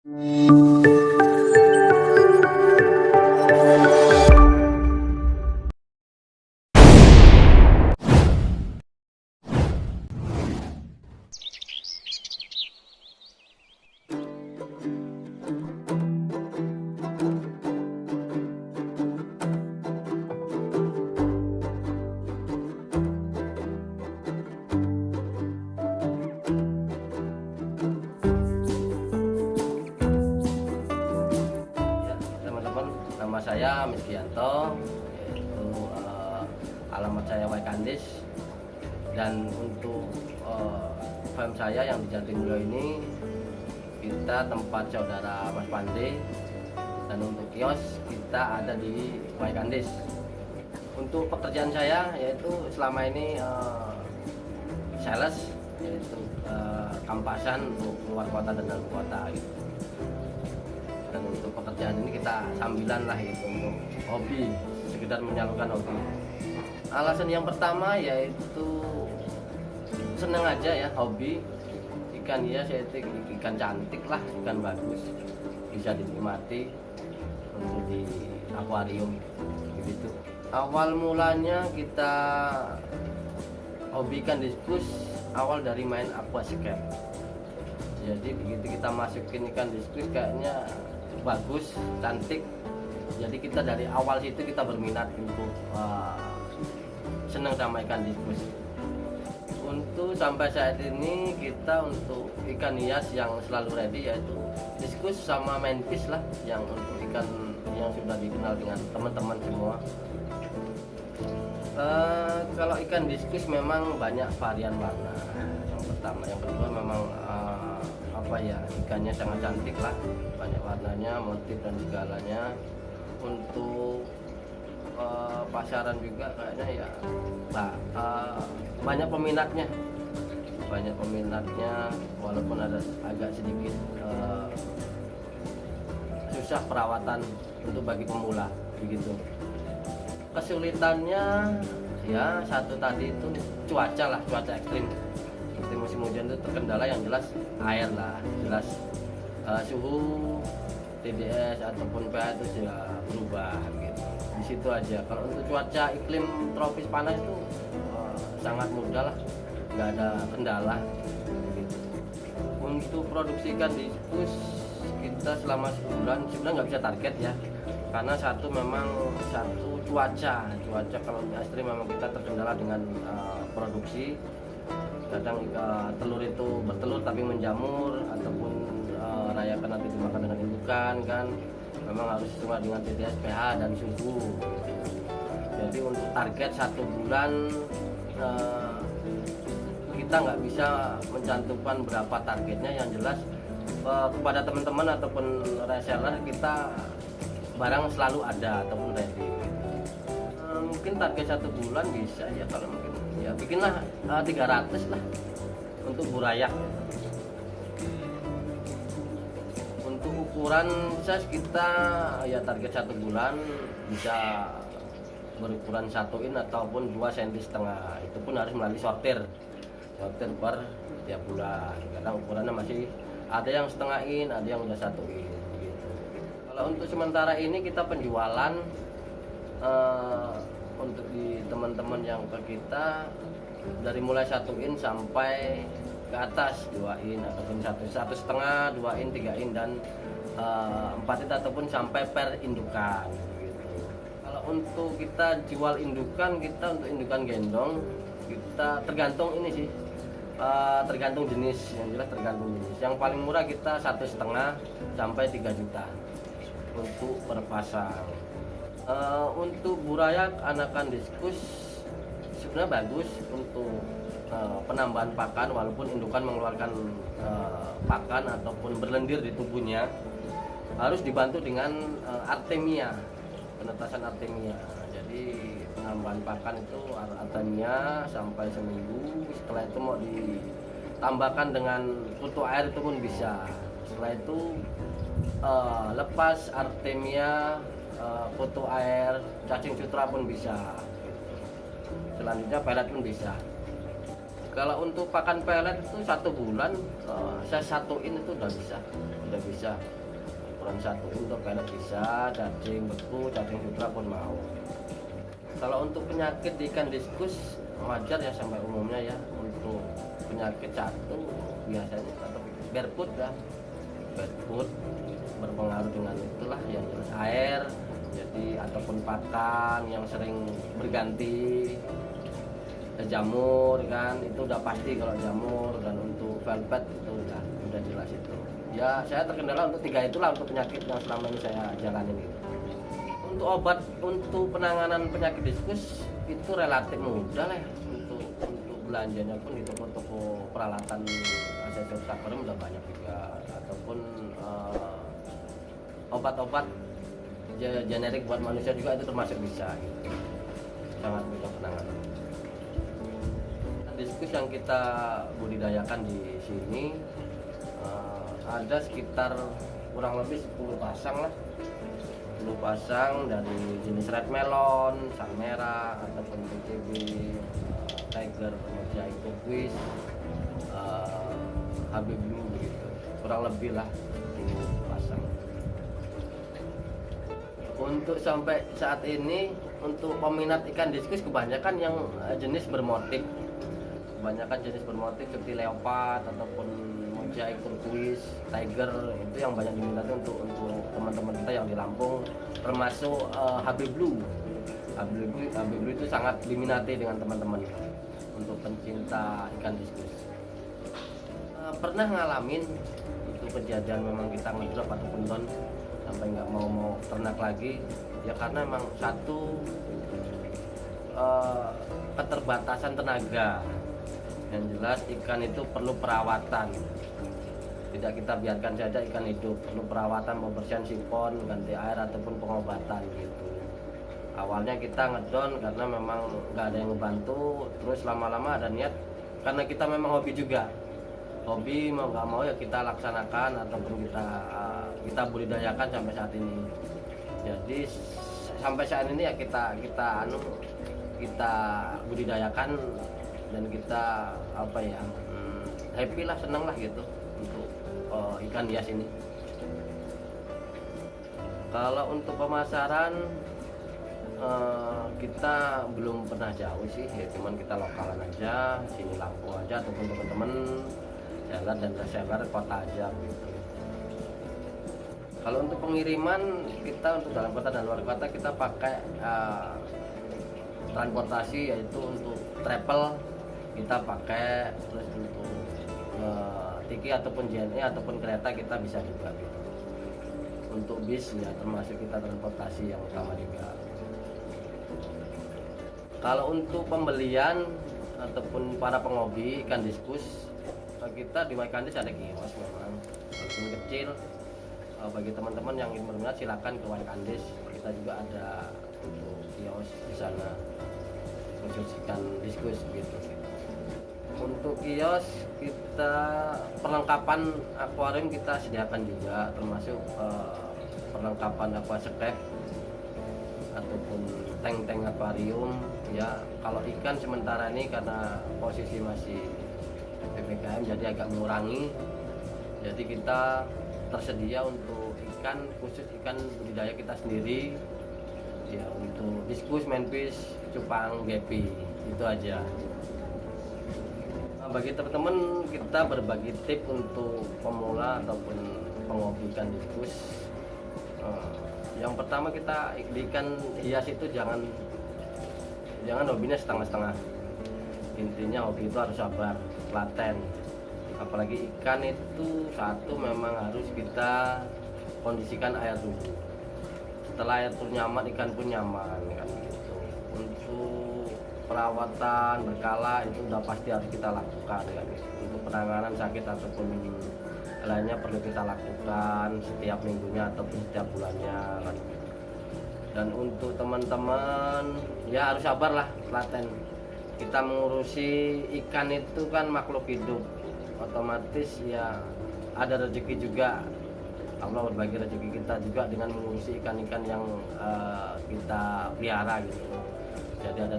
Nama saya Miskianto, yaitu alamat saya Waikandis, dan untuk farm saya yang di Jatimulyo ini kita tempat saudara Mas Pande, dan untuk kios kita ada di Waikandis. Untuk pekerjaan saya yaitu selama ini sales, yaitu kampasan untuk keluar kota dan dalam kota gitu. Dan untuk pekerjaan ini kita sambilan lah gitu, untuk hobi, sekedar menyalurkan hobi. Alasan yang pertama yaitu seneng aja ya, hobi ikan hias, yaitu ikan cantik lah, ikan bagus, bisa dinikmati untuk di akuarium gitu. Awal mulanya kita hobi ikan diskus awal dari main aquascape. Jadi begitu kita masukin ikan diskus kayaknya bagus, cantik, jadi kita dari awal situ kita berminat untuk senang sama ikan diskus. Untuk sampai saat ini kita untuk ikan hias yang selalu ready yaitu diskus sama manfish lah, yang untuk ikan yang sudah dikenal dengan teman-teman semua. Kalau ikan diskus memang banyak varian warna, yang pertama. Yang kedua memang ikannya sangat cantik lah, banyak warnanya, motif dan segalanya. Untuk pasaran juga kayaknya ya banyak peminatnya, walaupun ada agak sedikit susah perawatan untuk bagi pemula begitu. Kesulitannya ya satu tadi itu cuaca ekstrim. Seperti musim hujan itu terkendala yang jelas air lah, jelas suhu TDS ataupun pH itu sudah berubah gitu. Di situ aja. Kalau untuk cuaca iklim tropis panas itu sangat mudah lah, nggak ada kendala gitu. Untuk produksi ikan diskus kita selama sebulan sebenarnya nggak bisa target ya, karena memang satu cuaca kalau di ekstrim memang kita terkendala dengan produksi. Kadang telur itu bertelur tapi menjamur, ataupun rayakan nanti dimakan dengan indukan kan, memang harus cuma dengan TDS, pH dan suhu. Jadi untuk target satu bulan kita nggak bisa mencantumkan berapa targetnya. Yang jelas kepada teman-teman ataupun reseller kita barang selalu ada ataupun ready. Mungkin target satu bulan bisa ya, kalau mungkin ya bikinlah 300 lah untuk burayak. Untuk ukuran size kita ya target satu bulan bisa berukuran 1 in ataupun 2,5 cm. Itu pun harus melalui sortir per tiap bulan, karena ukurannya masih ada yang setengah in, ada yang udah 1 in gitu. Kalau untuk sementara ini kita penjualan untuk di teman-teman yang ke kita dari mulai 1 in sampai ke atas 2 in, ataupun 1,5, 2 in, 3 in, dan 4 in ataupun sampai per indukan gitu. Kalau untuk kita jual indukan, kita untuk indukan gendong kita tergantung ini sih, tergantung jenis, yang jelas tergantung jenis. Yang paling murah kita 1,5 sampai 3 juta untuk per pasang. Untuk burayak anakan diskus sebenarnya bagus untuk penambahan pakan, walaupun indukan mengeluarkan pakan ataupun berlendir di tubuhnya, harus dibantu dengan artemia, penetasan artemia. Jadi penambahan pakan itu artemia sampai seminggu. Setelah itu mau ditambahkan dengan kutu air itu pun bisa. Setelah itu lepas artemia, kutu air, cacing sutra pun bisa. Selanjutnya pelet pun bisa. Kalau untuk pakan pelet itu 1 bulan saya satuin itu udah bisa. Ukuran satuin untuk pelet bisa, cacing beku, cacing sutra pun mau. Kalau untuk penyakit di ikan diskus wajar ya sampai umumnya ya. Untuk penyakit satu biasanya atau barefoot ya, barefoot berpengaruh dengan itulah yang jelas air, jadi ataupun pakan yang sering berganti, jamur kan itu udah pasti kalau jamur, dan untuk velvet itu udah jelas itu. Ya saya terkendala untuk 3 itulah untuk penyakit yang selama ini saya jalani gitu. Untuk obat untuk penanganan penyakit diskus itu relatif mudah lah ya. Untuk belanjanya pun di toko-toko peralatan aksesoris akuarium udah banyak juga, ataupun obat-obat generik buat manusia juga itu termasuk bisa gitu. Sangat mudah penanganan. Diskus yang kita budidayakan di sini ada sekitar kurang lebih 10 pasang lah. 10 pasang dari jenis red melon, sang merah, ataupun PCB, tiger, mozaik turquoise, HB blue begitu. Kurang lebih lah 10 pasang. Untuk sampai saat ini untuk peminat ikan diskus kebanyakan yang jenis bermotif. Kebanyakan jenis bermotif seperti leopard ataupun mozaik turquoise, tiger itu yang banyak diminati untuk teman-teman kita yang di Lampung, termasuk HB blue. HB blue itu sangat diminati dengan teman-teman untuk pencinta ikan diskus. Pernah ngalamin itu kejadian memang kita ngedrop ataupun down sampai nggak mau ternak lagi ya, karena memang satu keterbatasan tenaga. Yang jelas ikan itu perlu perawatan, tidak kita biarkan saja ikan hidup, perlu perawatan, pembersihan sipon, ganti air ataupun pengobatan gitu. Awalnya kita ngedon karena memang nggak ada yang ngebantu, terus lama-lama ada niat karena kita memang hobi juga, hobi mau nggak mau ya kita laksanakan ataupun kita budidayakan sampai saat ini. Jadi sampai saat ini ya kita budidayakan dan kita happy lah, seneng lah gitu untuk ikan hias ini. Kalau untuk pemasaran kita belum pernah jauh sih ya, cuman kita lokalan aja, sini Lampung aja ataupun teman-teman seller dan reseller kota aja gitu. Kalau untuk pengiriman kita untuk dalam kota dan luar kota kita pakai transportasi, yaitu untuk travel kita pakai, terus untuk tiki ataupun JNE ataupun kereta kita bisa juga gitu. Untuk bis ya termasuk kita transportasi yang utama juga. Kalau untuk pembelian ataupun para penghobi ikan diskus, kita di Waikandis ada kios memang walaupun kecil. Bagi teman-teman yang ingin berminat silakan ke Waikandis, kita juga ada untuk kios di sana khusus ikan diskus gitu. Untuk kios kita perlengkapan akuarium kita sediakan juga, termasuk perlengkapan aquascape ataupun tank-tank akuarium ya. Kalau ikan sementara ini karena posisi masih PPKM jadi agak mengurangi, jadi kita tersedia untuk ikan, khusus ikan budidaya kita sendiri ya, untuk diskus, manfish, cupang, gepi, itu aja. Nah, bagi teman-teman kita berbagi tip untuk pemula ataupun penghobi ikan diskus. Yang pertama kita di ikan hias itu jangan hobinya setengah-setengah. Intinya hobi itu harus sabar, telaten. Apalagi ikan itu satu memang harus kita kondisikan air dulu. Setelah air pun nyaman, ikan pun nyaman kan gitu. Untuk perawatan berkala itu udah pasti harus kita lakukan kan gitu. Untuk penanganan sakit ataupun lainnya perlu kita lakukan setiap minggunya ataupun setiap bulannya kan. Dan untuk teman-teman ya harus sabar lah, telaten. Kita mengurusi ikan itu kan makhluk hidup, otomatis ya ada rezeki juga. Allah berbagi rezeki kita juga dengan mengurusi ikan-ikan yang kita pelihara gitu. jadi ada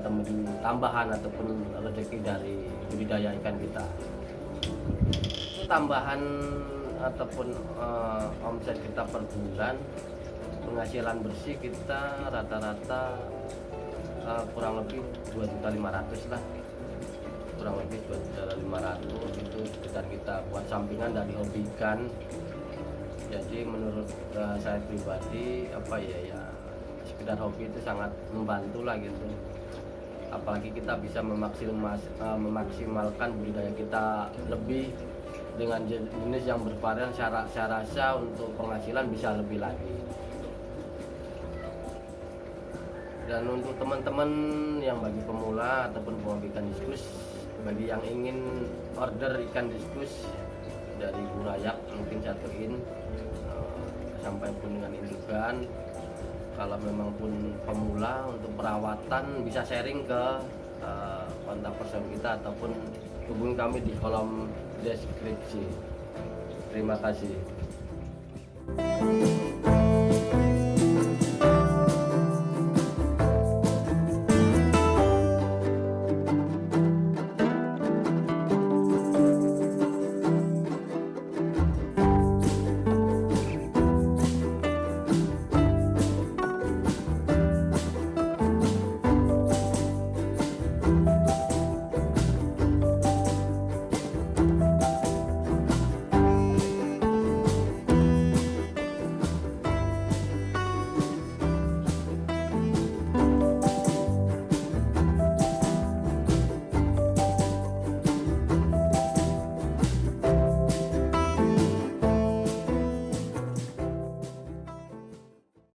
tambahan ataupun rezeki dari budidaya ikan kita. Tambahan ataupun omset kita per bulan, penghasilan bersih kita rata-rata kurang lebih 2.500.000 lah, kurang lebih 2.500.000 itu sekitar kita buat sampingan dari hobi ikan. Jadi menurut saya pribadi ya sekedar hobi itu sangat membantu lah gitu, apalagi kita bisa memaksimalkan budidaya kita lebih dengan jenis yang bervarian. Saya rasa untuk penghasilan bisa lebih lagi. Dan untuk teman-teman yang bagi pemula ataupun penghobi ikan diskus, bagi yang ingin order ikan diskus dari Burayak mungkin satuin sampai pun dengan indukan. Kalau memang pun pemula untuk perawatan bisa sharing ke kontak person kita ataupun hubungi kami di kolom deskripsi. Terima kasih.